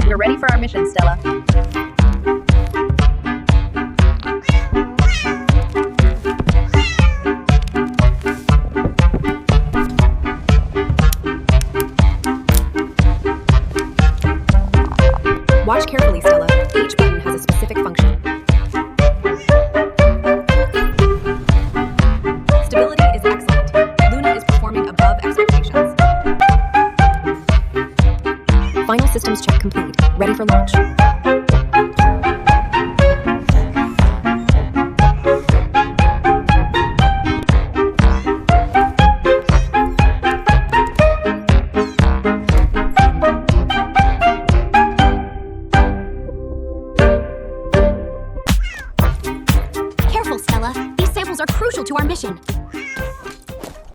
We're ready for our mission, Stella. Watch carefully, Stella. Each button has a specific function. Stability is excellent. Luna is performing above expectations. Final systems check complete. Ready for launch. Careful, Stella. These samples are crucial to our mission.